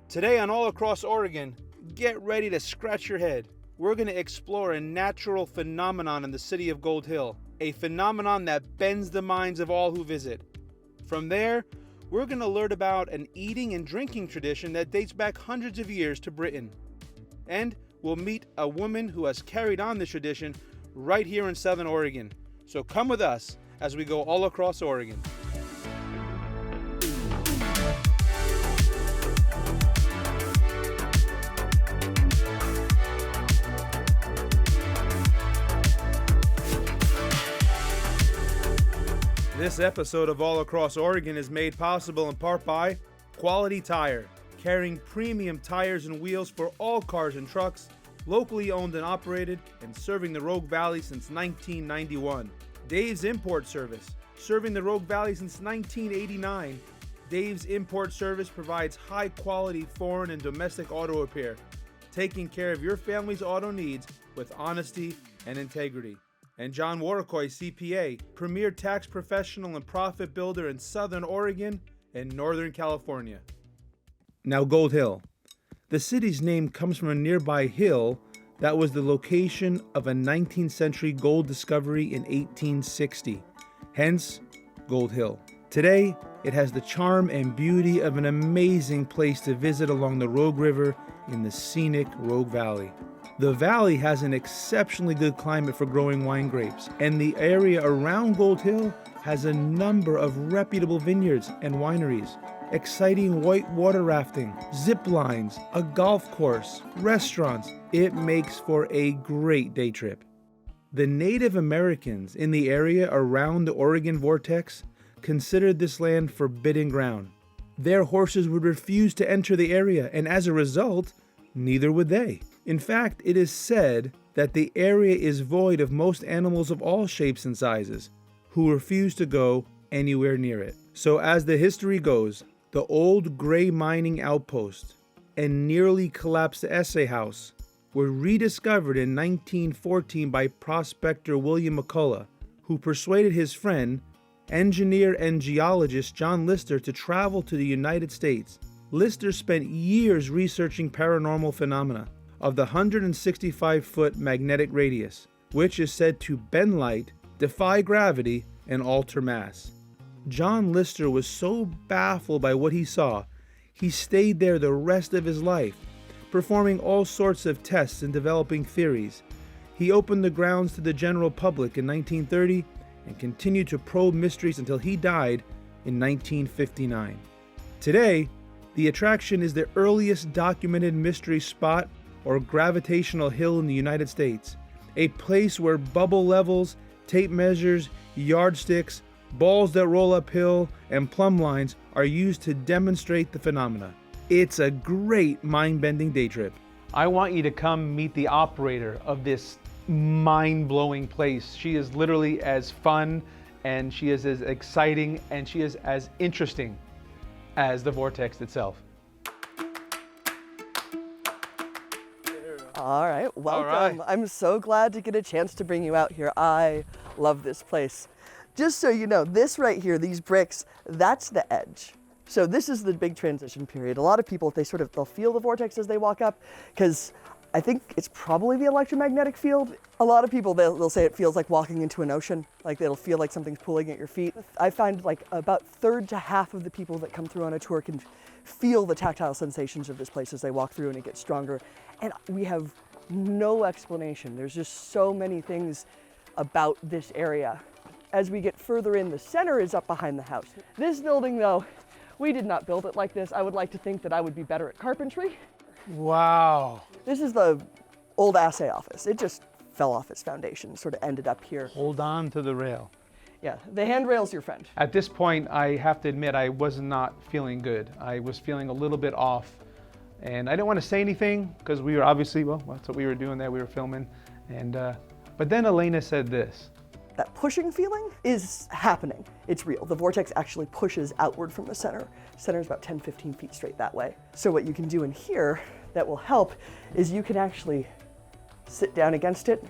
Today on All Across Oregon, get ready to scratch your head. We're going to explore a natural phenomenon in the city of Gold Hill, a phenomenon that bends the minds of all who visit. From there, we're going to learn about an eating and drinking tradition that dates back hundreds of years to Britain. And we'll meet a woman who has carried on this tradition right here in Southern Oregon. So come with us as we go all across Oregon. This episode of All Across Oregon is made possible in part by Quality Tire, carrying premium tires and wheels for all cars and trucks, locally owned and operated, and serving the Rogue Valley since 1991. Dave's Import Service, serving the Rogue Valley since 1989. Dave's Import Service provides high-quality foreign and domestic auto repair, taking care of your family's auto needs with honesty and integrity. And John Warricoy, CPA, premier tax professional and profit builder in Southern Oregon and Northern California. Now, Gold Hill. The city's name comes from a nearby hill that was the location of a 19th century gold discovery in 1860, hence Gold Hill. Today, it has the charm and beauty of an amazing place to visit along the Rogue River in the scenic Rogue Valley. The valley has an exceptionally good climate for growing wine grapes, and the area around Gold Hill has a number of reputable vineyards and wineries, exciting white water rafting, zip lines, a golf course, restaurants. It makes for a great day trip. The Native Americans in the area around the Oregon Vortex considered this land forbidden ground. Their horses would refuse to enter the area, and as a result, neither would they. In fact, it is said that the area is void of most animals of all shapes and sizes, who refuse to go anywhere near it. So as the history goes, the old gray mining outpost and nearly collapsed assay house were rediscovered in 1914 by prospector William McCullough, who persuaded his friend, engineer and geologist John Lister, to travel to the United States. Lister spent years researching paranormal phenomena of the 165-foot magnetic radius, which is said to bend light, defy gravity, and alter mass. John Lister was so baffled by what he saw, he stayed there the rest of his life, performing all sorts of tests and developing theories. He opened the grounds to the general public in 1930 and continued to probe mysteries until he died in 1959. Today, the attraction is the earliest documented mystery spot or gravitational hill in the United States, a place where bubble levels, tape measures, yardsticks, balls that roll uphill, and plumb lines are used to demonstrate the phenomena. It's a great mind-bending day trip. I want you to come meet the operator of this mind-blowing place. She is literally as fun, and she is as exciting, and she is as interesting as the Vortex itself. All right, welcome. All right. I'm so glad to get a chance to bring you out here. I love this place. Just so you know, this right here, these bricks, that's the edge. So this is the big transition period. A lot of people, they'll feel the vortex as they walk up, because I think it's probably the electromagnetic field. A lot of people, they'll say it feels like walking into an ocean, like it'll feel like something's pulling at your feet. I find like about third to half of the people that come through on a tour can feel the tactile sensations of this place as they walk through, and it gets stronger. And we have no explanation. There's just so many things about this area. As we get further in, the center is up behind the house. This building though, we did not build it like this. I would like to think that I would be better at carpentry. Wow. This is the old assay office. It just fell off its foundation, sort of ended up here. Hold on to the rail. Yeah, the handrail's your friend. At this point, I have to admit, I was not feeling good. I was feeling a little bit off, and I didn't want to say anything because we were obviously, well, that's what we were doing there. We were filming, and but then Elena said this. That pushing feeling is happening. It's real. The vortex actually pushes outward from the center. Center is about 10, 15 feet straight that way. So what you can do in here that will help is you can actually sit down against it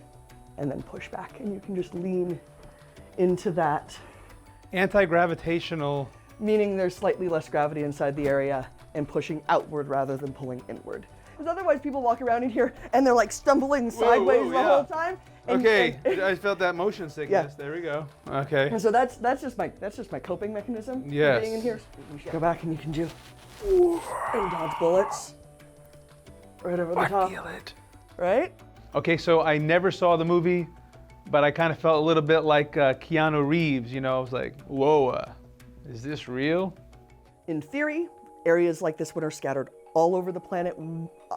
and then push back, and you can just lean into that. Anti-gravitational. Meaning there's slightly less gravity inside the area, and pushing outward rather than pulling inward. Because otherwise people walk around in here and they're like stumbling sideways the whole time. Okay, I felt that motion sickness. Yeah. There we go. Okay. And so that's just my coping mechanism. Yes. For being in here. You should go back and you can do and dodge bullets right over the top. I feel it. Right? Okay, so I never saw the movie, but I kind of felt a little bit like Keanu Reeves. You know, I was like, whoa, is this real? In theory, areas like this one are scattered all over the planet.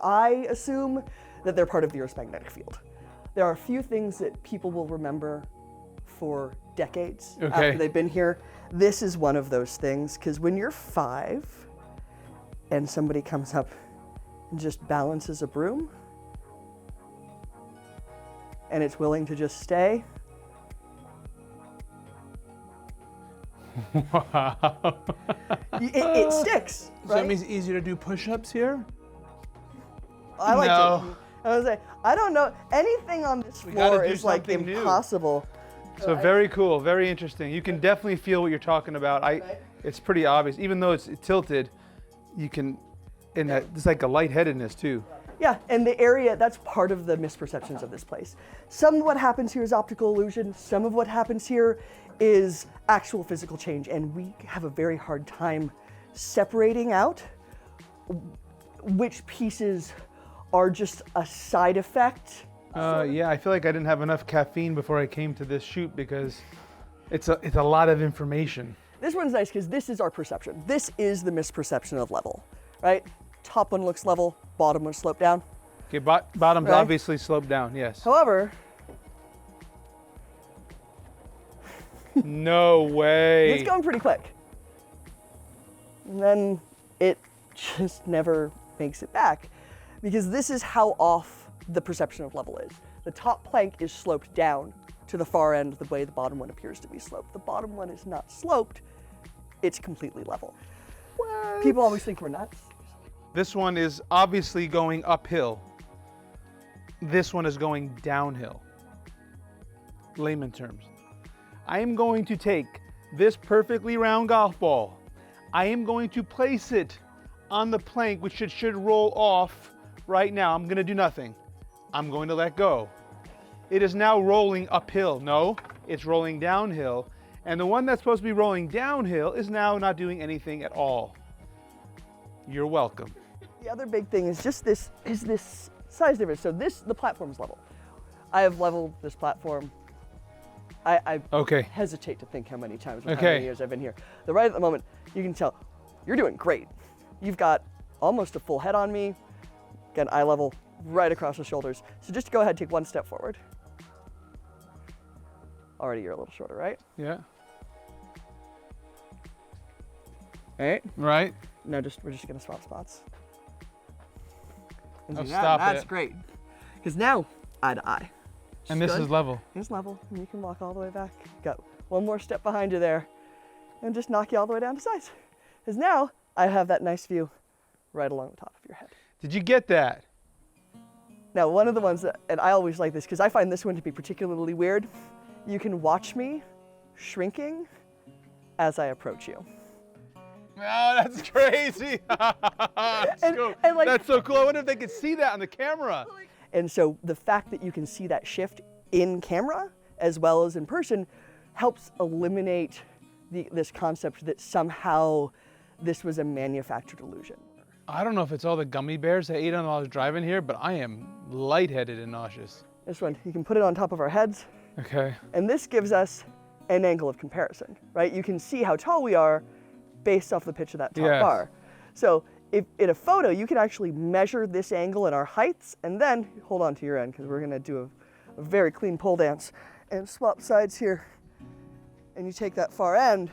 I assume that they're part of the Earth's magnetic field. There are a few things that people will remember for decades after they've been here. This is one of those things, because when you're 5 and somebody comes up and just balances a broom and it's willing to just stay. Wow. It sticks, right? So it means easier to do push-ups here? I like to. I was like, I don't know. Anything on this floor is like impossible. So very cool, very interesting. You can definitely feel what you're talking about. It's pretty obvious. Even though it's tilted, you can, and it's like a lightheadedness too. Yeah, and the area, that's part of the misperceptions of this place. Some of what happens here is optical illusion. Some of what happens here is actual physical change. And we have a very hard time separating out which pieces are just a side effect. Yeah, I feel like I didn't have enough caffeine before I came to this shoot because it's a lot of information. This one's nice because this is our perception. This is the misperception of level, right? Top one looks level, bottom one sloped down. Okay, bottom's obviously sloped down, yes. However, no way. It's going pretty quick. And then it just never makes it back, because this is how off the perception of level is. The top plank is sloped down to the far end the way the bottom one appears to be sloped. The bottom one is not sloped, it's completely level. What? People always think we're nuts. This one is obviously going uphill. This one is going downhill. Layman terms. I am going to take this perfectly round golf ball. I am going to place it on the plank, which it should roll off right now. I'm gonna do nothing. I'm going to let go. It is now rolling uphill. No, it's rolling downhill. And the one that's supposed to be rolling downhill is now not doing anything at all. You're welcome. The other big thing is just this size difference. So the platform's level. I have leveled this platform. I hesitate to think how many times or how many years I've been here. The right at the moment, you can tell you're doing great. You've got almost a full head on me. Again, eye level right across the shoulders. So just go ahead, take one step forward. Already you're a little shorter, right? Yeah. Right? Right. No, we're just gonna swap spots. Oh, stop it. That's great. Because now, eye to eye. And this is level. It's level, and you can walk all the way back. Got one more step behind you there, and just knock you all the way down to size. Because now, I have that nice view right along the top of your head. Did you get that? Now, one of the ones that, and I always like this, because I find this one to be particularly weird, you can watch me shrinking as I approach you. Oh, that's crazy. That's so cool. I wonder if they could see that on the camera. And so the fact that you can see that shift in camera as well as in person helps eliminate this concept that somehow this was a manufactured illusion. I don't know if it's all the gummy bears I ate while I was driving here, but I am lightheaded and nauseous. This one, you can put it on top of our heads. Okay. And this gives us an angle of comparison, right? You can see how tall we are based off the pitch of that top bar. So if in a photo, you can actually measure this angle and our heights, and then hold on to your end, because we're gonna do a very clean pole dance and swap sides here. And you take that far end,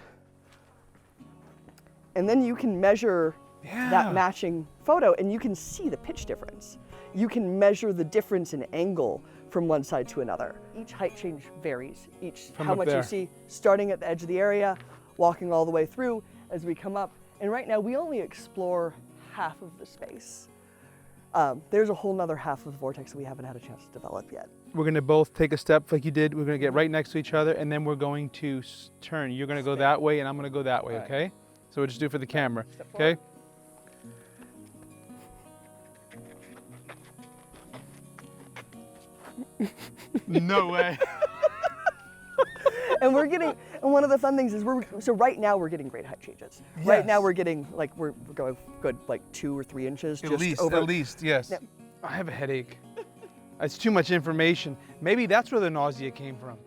and then you can measure that matching photo, and you can see the pitch difference. You can measure the difference in angle from one side to another. Each height change varies. How much you see starting at the edge of the area, walking all the way through as we come up. And right now we only explore half of the space. There's a whole nother half of the vortex that we haven't had a chance to develop yet. We're gonna both take a step like you did. We're gonna get right next to each other, and then we're going to turn. You're gonna go that way, and I'm gonna go that way, okay? So we'll just do it for the camera, okay? No way. And one of the fun things is so right now we're getting great height changes. Yes. Right now we're getting we're going good 2 or 3 inches. At just over. least, yes. Yeah. I have a headache. It's too much information. Maybe that's where the nausea came from.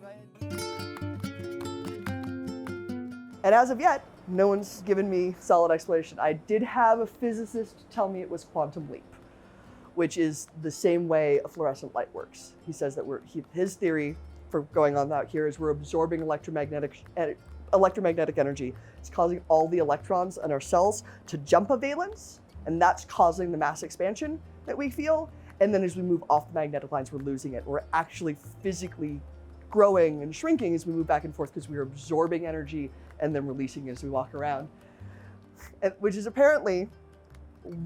And as of yet, no one's given me solid explanation. I did have a physicist tell me it was quantum leap, which is the same way a fluorescent light works. He says that his theory for going on out here is we're absorbing electromagnetic energy. It's causing all the electrons in our cells to jump a valence, and that's causing the mass expansion that we feel. And then as we move off the magnetic lines, we're losing it. We're actually physically growing and shrinking as we move back and forth because we're absorbing energy and then releasing it as we walk around. Which is apparently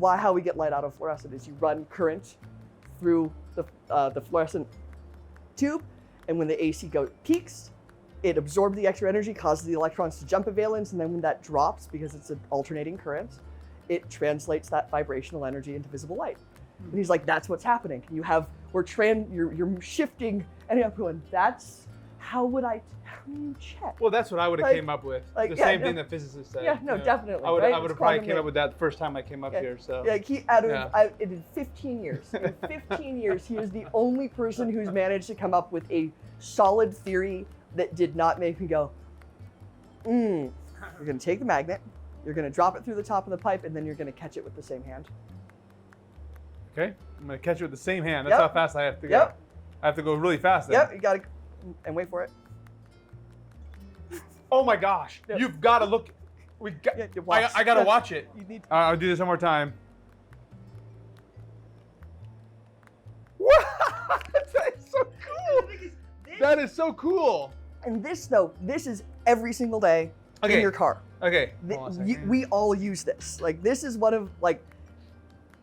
how we get light out of fluorescent is you run current through the fluorescent tube, and when the AC peaks, it absorbs the extra energy, causes the electrons to jump a valence, and then when that drops, because it's an alternating current, it translates that vibrational energy into visible light. And he's like, that's what's happening. You're shifting, and I'm going, that's how would I tell you check? Well, that's what I would have came up with. The same thing that physicists say. Yeah, no, definitely. I would right? have probably came up with that the first time I came up here. So. Yeah, in 15 years. In 15 years, he was the only person who's managed to come up with a solid theory that did not make me go, You're going to take the magnet, you're going to drop it through the top of the pipe, and then you're going to catch it with the same hand. Okay, I'm going to catch it with the same hand. That's how fast I have to go. Yep. I have to go really fast then. Yep, you got to, and wait for it. Oh my gosh, Yep. You've got to look. I got to watch it. You need I'll do this one more time. That is so cool. That is so cool. And this is every single day in your car. Okay. We all use this. This is one of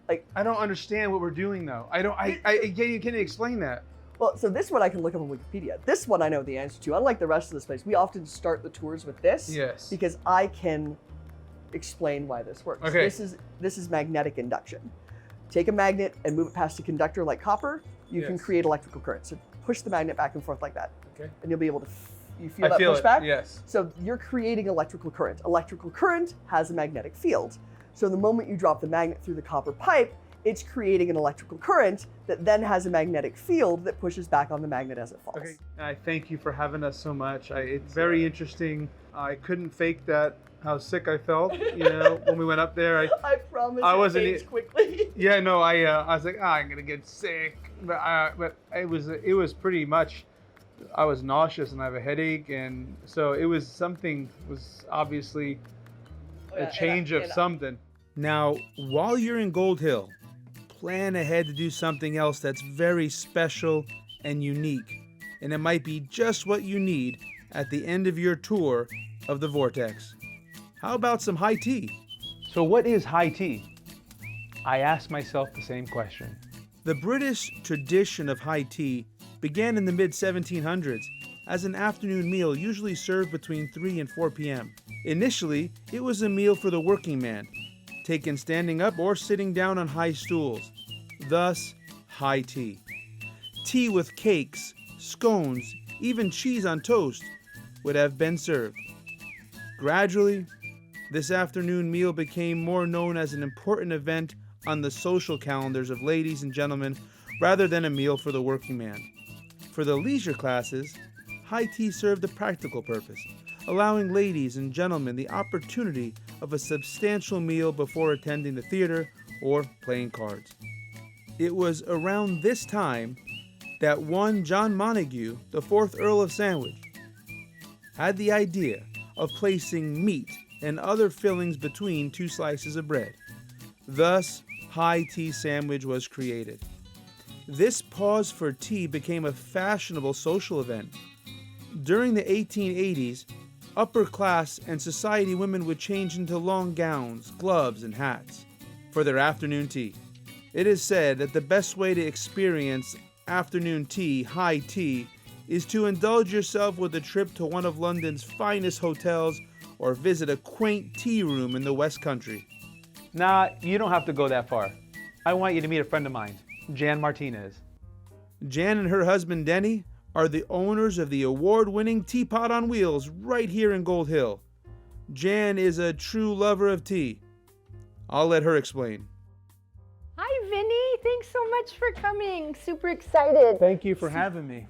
I don't understand what we're doing though. You can't explain that. Well, so this one I can look up on Wikipedia. This one I know the answer to. Unlike the rest of this place, we often start the tours with this. Yes. Because I can explain why this works. Okay. This is magnetic induction. Take a magnet and move it past a conductor like copper. You can create electrical current. So push the magnet back and forth like that. Okay. And you'll be able to. You feel that pushback? Yes. So you're creating electrical current. Electrical current has a magnetic field. So the moment you drop the magnet through the copper pipe, it's creating an electrical current that then has a magnetic field that pushes back on the magnet as it falls. Okay. I thank you for having us so much. It's very interesting. I couldn't fake that, how sick I felt, when we went up there. I promise I it wasn't fades quickly. Yeah, no, I was like, I'm gonna get sick, but it was pretty much. I was nauseous and I have a headache, and so it was obviously a change of something. Now, while you're in Gold Hill, plan ahead to do something else that's very special and unique, and it might be just what you need at the end of your tour of the Vortex. How about some high tea? So what is high tea? I asked myself the same question. The British tradition of high tea began in the mid-1700s as an afternoon meal usually served between 3 and 4 p.m. Initially, it was a meal for the working man, taken standing up or sitting down on high stools. Thus, high tea. Tea with cakes, scones, even cheese on toast would have been served. Gradually, this afternoon meal became more known as an important event on the social calendars of ladies and gentlemen rather than a meal for the working man. For the leisure classes, high tea served a practical purpose, allowing ladies and gentlemen the opportunity of a substantial meal before attending the theater or playing cards. It was around this time that one John Montague, the 4th Earl of Sandwich, had the idea of placing meat and other fillings between 2 slices of bread. Thus, high tea sandwich was created. This pause for tea became a fashionable social event. During the 1880s, upper class and society women would change into long gowns, gloves, and hats for their afternoon tea. It is said that the best way to experience afternoon tea, high tea, is to indulge yourself with a trip to one of London's finest hotels or visit a quaint tea room in the West Country. Nah, you don't have to go that far. I want you to meet a friend of mine, Jan Martinez. Jan and her husband Denny are the owners of the award-winning Teapot on Wheels right here in Gold Hill. Jan is a true lover of tea. I'll let her explain. Hi, Vinny. Thanks so much for coming. Super excited. Thank you for having me.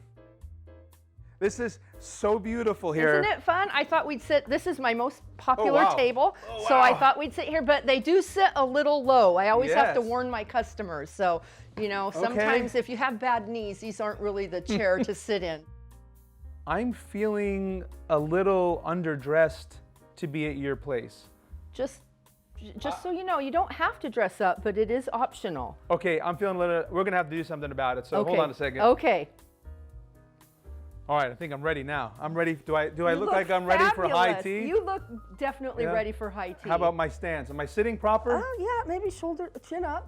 This is so beautiful here. Isn't it fun? I thought we'd sit, this is my most popular wow. table, Oh, so I wow. thought we'd sit here, but they do sit a little low. I always have to Yes. warn my customers. So, you know, sometimes if you have bad knees, these aren't really the chair to sit in. I'm feeling a little underdressed to be at your place. Just so you know, you don't have to dress up, but it is optional. Okay, I'm feeling a little, we're gonna have to do something about it, so Okay. hold on a second. Okay. All right, I think I'm ready now. I'm ready. Do I You look like I'm ready for high fabulous. tea? You look definitely Yeah. ready for high tea. How about my stance? Am I sitting proper? Oh yeah, maybe chin up.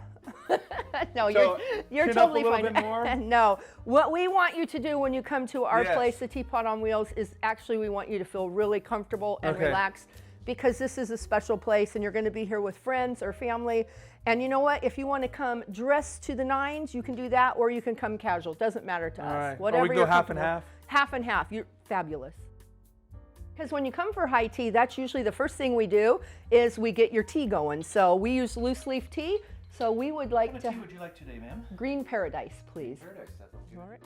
No, So, you're chin up a totally little fine. bit more? No, what we want you to do when you come to our Yes. place, the Teapot on Wheels, is actually we want you to feel really comfortable and Okay. relaxed, because this is a special place and you're going to be here with friends or family. And you know what? If you want to come dressed to the nines, you can do that, or you can come casual. Doesn't matter to All us. right. Or Whatever we can you're go half and comfortable. half? Half and half. You're fabulous. Because when you come for high tea, that's usually the first thing we do is we get your tea going. So we use loose leaf tea. So we would like What to tea would you like today, ma'am? Green Paradise, please. Paradise, that sounds good. All right.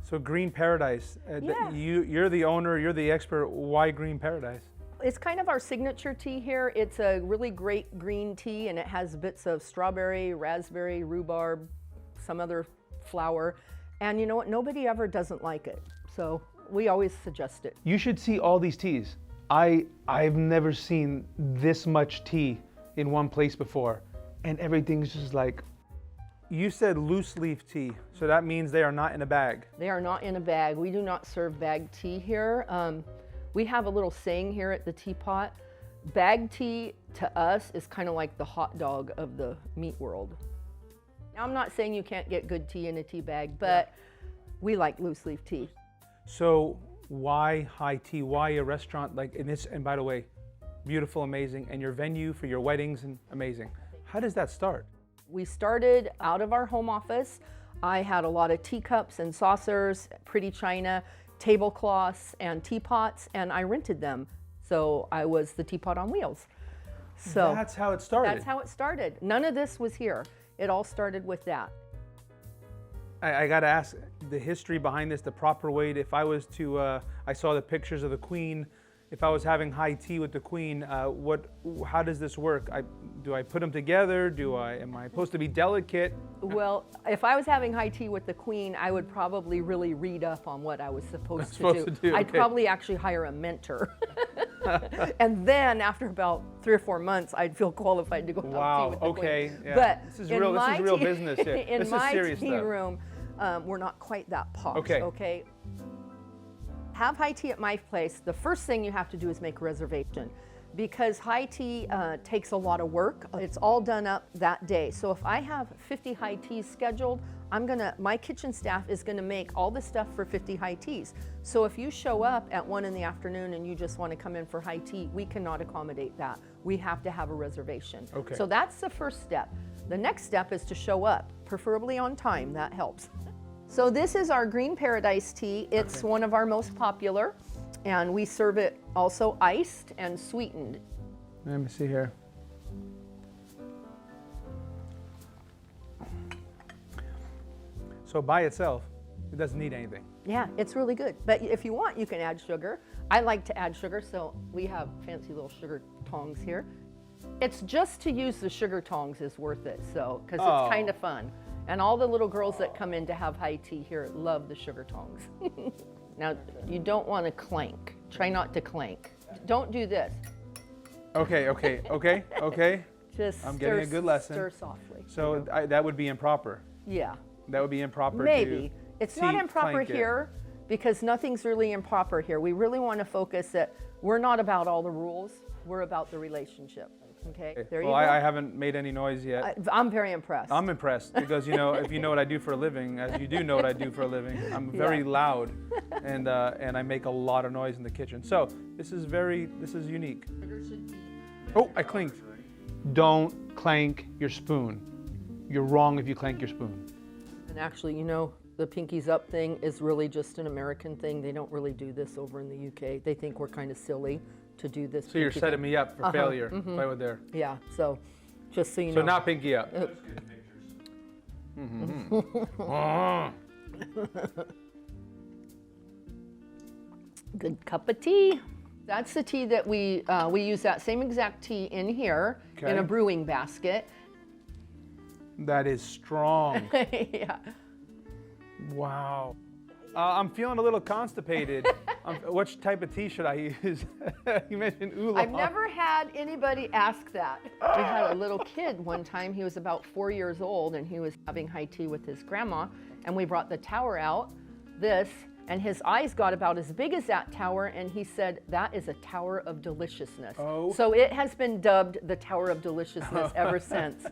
So Green Paradise. Yeah. You're the owner. You're the expert. Why Green Paradise? It's kind of our signature tea here. It's a really great green tea, and it has bits of strawberry, raspberry, rhubarb, some other flower. And you know what? Nobody ever doesn't like it. So we always suggest it. You should see all these teas. I've never seen this much tea in one place before, and everything's just like. You said loose leaf tea, so that means they are not in a bag. They are not in a bag. We do not serve bag tea here. We have a little saying here at the Teapot. Bag tea to us is kind of like the hot dog of the meat world. Now, I'm not saying you can't get good tea in a tea bag, but we like loose leaf tea. So why high tea? Why a restaurant like in this? And by the way, beautiful, amazing, and your venue for your weddings and amazing. How does that start? We started out of our home office. I had a lot of teacups and saucers, pretty china, tablecloths and teapots, and I rented them. So I was the Teapot on Wheels. So That's how it started. that's how it started. None of this was here. It all started with that. I gotta ask the history behind this, the proper way. If I was to, I saw the pictures of the Queen. If I was having high tea with the Queen, how does this work? Do I put them together? Am I supposed to be delicate? Well, if I was having high tea with the Queen, I would probably really read up on what I was supposed Supposed to do, I'd okay. probably actually hire a mentor. And then after about 3 or 4 months, I'd feel qualified to go have tea Wow. with the Okay. Queen. Yeah. But This is in real. This my is real tea- business here. In This is my serious tea stuff. room, we're not quite that posh. Okay. Okay. Have high tea at my place. The first thing you have to do is make a reservation, because high tea takes a lot of work. It's all done up that day. So if I have 50 high teas scheduled, my kitchen staff is gonna make all the stuff for 50 high teas. So if you show up at 1 in the afternoon and you just wanna come in for high tea, we cannot accommodate that. We have to have a reservation. Okay. So that's the first step. The next step is to show up, preferably on time, that helps. So this is our Green Paradise tea. It's one of our most popular, and we serve it also iced and sweetened. Let me see here. So by itself, it doesn't need anything. Yeah, it's really good. But if you want, you can add sugar. I like to add sugar, so we have fancy little sugar tongs here. It's just to use the sugar tongs is worth it, so, because Oh. it's kind of fun. And all the little girls that come in to have high tea here love the sugar tongs. Now, you don't want to clank. Try not to clank. Don't do this. Okay. Just I'm getting a good lesson. Stir softly. So that would be improper. Yeah. That would be improper. Maybe. To It's not tea improper clank it. here because nothing's really improper here. We really want to focus that we're not about all the rules. We're about the relationship. Okay? There Well, you go. I haven't made any noise yet. I'm very impressed. I'm impressed because if you know what I do for a living, as you do know what I do for a living, I'm very Yeah. loud, and I make a lot of noise in the kitchen. So this is unique. Oh, I clinked. Don't clank your spoon. You're wrong if you clank your spoon. And actually, you know, the pinkies up thing is really just an American thing. They don't really do this over in the UK. They think we're kind of silly to do this. So you're setting me up for failure if I were there. Yeah, so just so you know. So not pinky up. Good cup of tea. That's the tea that we use that same exact tea in here in a brewing basket. That is strong. Yeah. Wow. I'm feeling a little constipated. Which type of tea should I use? You mentioned oolong. I've never had anybody ask that. We had a little kid one time. He was about 4 years old, and he was having high tea with his grandma. And we brought the tower out, and his eyes got about as big as that tower, and he said, that is a tower of deliciousness. Oh. So it has been dubbed the Tower of Deliciousness ever since.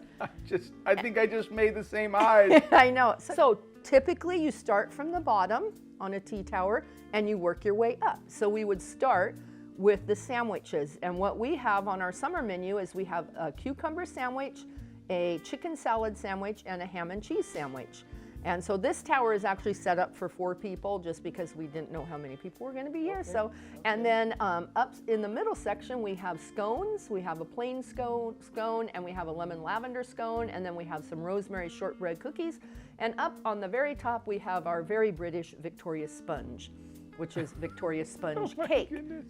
I think I just made the same eyes. I know. So typically you start from the bottom on a tea tower and you work your way up. So we would start with the sandwiches. And what we have on our summer menu is we have a cucumber sandwich, a chicken salad sandwich, and a ham and cheese sandwich. And so this tower is actually set up for 4 people just because we didn't know how many people were going to be here. So, and then up in the middle section, we have scones. We have a plain scone, and we have a lemon lavender scone, and then we have some rosemary shortbread cookies. And up on the very top, we have our very British Victoria sponge, which is Victoria sponge cake. Goodness.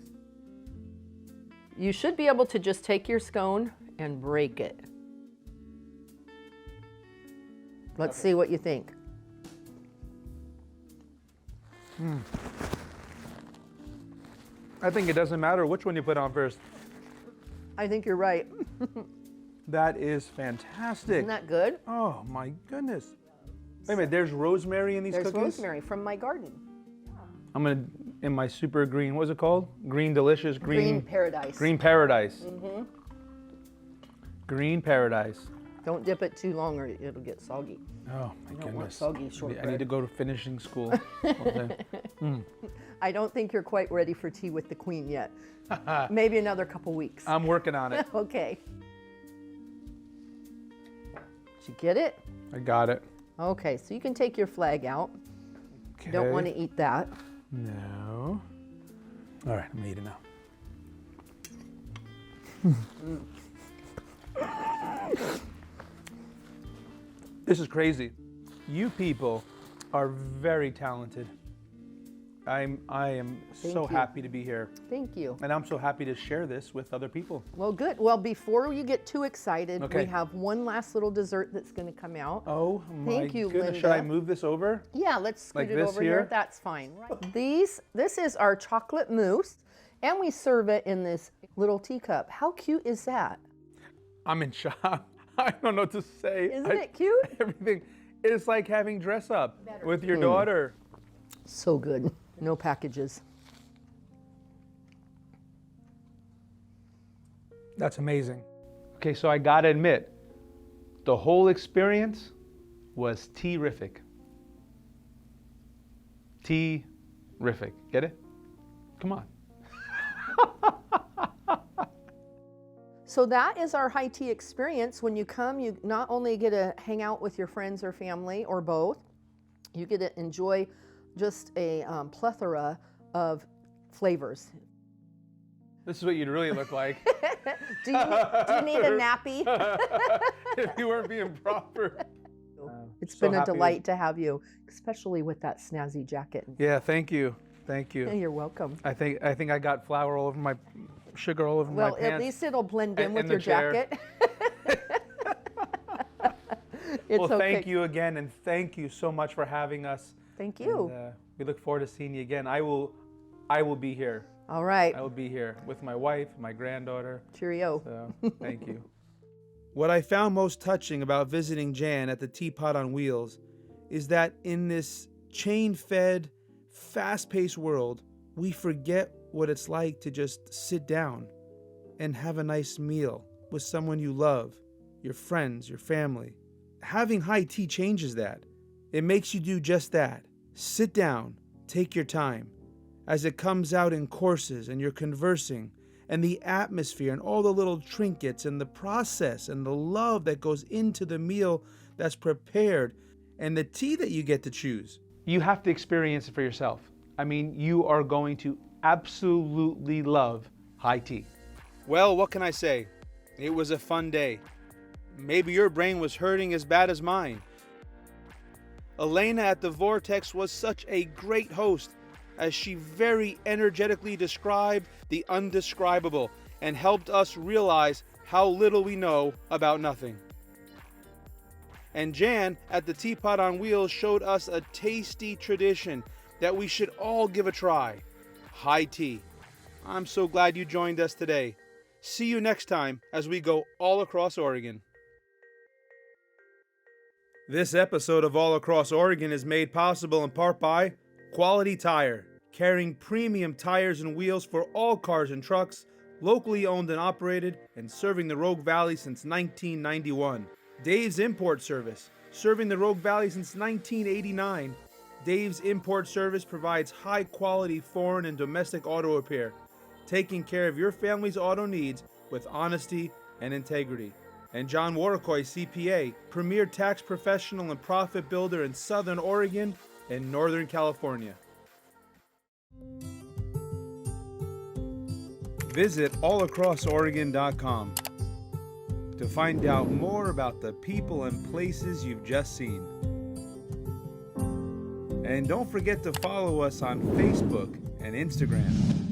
You should be able to just take your scone and break it. Let's see what you think. I think it doesn't matter which one you put on first. I think you're right. That is fantastic. Isn't that good? Oh my goodness. Wait a minute, there's rosemary in these There's cookies? rosemary from my garden. I'm gonna, in my super green, what's it called? Green delicious, Green paradise. Green paradise. Green paradise. Don't dip it too long or it'll get soggy. Oh my don't want goodness. soggy shortbread. I need to go to finishing school. Okay. I don't think you're quite ready for tea with the queen yet. Maybe another couple weeks. I'm working on it. Okay. Did you get it? I got it. Okay, so you can take your flag out. Okay. Don't want to eat that. No. All right, I'm gonna eat it now. This is crazy. You people are very talented. I am so happy to be here. Thank you. And I'm so happy to share this with other people. Well, good. Well, before you get too excited, Okay. we have one last little dessert that's going to come out. Oh my Thank you, goodness. Linda. Should I move this over? Yeah, let's scoot Like it this over here? here. That's fine. Right. This is our chocolate mousse, and we serve it in this little teacup. How cute is that? I'm in shock. I don't know what to say. Isn't it cute? Everything. It's like having dress up with your daughter. So good. No packages. That's amazing. Okay, so I gotta admit, the whole experience was tea-rific. Tea-rific. Get it? Come on. So that is our high tea experience. When you come, you not only get to hang out with your friends or family or both, you get to enjoy just a plethora of flavors. This is what you'd really look like Do you need a nappy? if you weren't being proper. It's So been a happy. delight to have you, especially with that snazzy jacket. Yeah, thank you. Thank you. You're welcome. I think I got flour all over my sugar all over my Well, pants. at least it'll blend in and with the your chair. jacket. It's well, okay. thank you again, and thank you so much for having us. Thank you. And, we look forward to seeing you again. I will be here. All right. I will be here with my wife, my granddaughter. Cheerio. So thank you. What I found most touching about visiting Jan at the Teapot on Wheels is that in this chain-fed, fast-paced world, we forget what it's like to just sit down and have a nice meal with someone you love, your friends, your family. Having high tea changes that. It makes you do just that. Sit down, take your time. As it comes out in courses and you're conversing, and the atmosphere and all the little trinkets and the process and the love that goes into the meal that's prepared, and the tea that you get to choose. You have to experience it for yourself. I mean, you are going to absolutely love high tea. Well, what can I say? It was a fun day. Maybe your brain was hurting as bad as mine. Elena at the Vortex was such a great host, as she very energetically described the undescribable and helped us realize how little we know about nothing. And Jan at the Teapot on Wheels showed us a tasty tradition that we should all give a try: high tea. I'm so glad you joined us today. See you next time as we go all across Oregon. This episode of All Across Oregon is made possible in part by Quality Tire, carrying premium tires and wheels for all cars and trucks, locally owned and operated, and serving the Rogue Valley since 1991. Dave's Import Service, serving the Rogue Valley since 1989. Dave's Import Service provides high-quality foreign and domestic auto repair, taking care of your family's auto needs with honesty and integrity. And John Warricoy, CPA, premier tax professional and profit builder in Southern Oregon and Northern California. Visit allacrossoregon.com to find out more about the people and places you've just seen. And don't forget to follow us on Facebook and Instagram.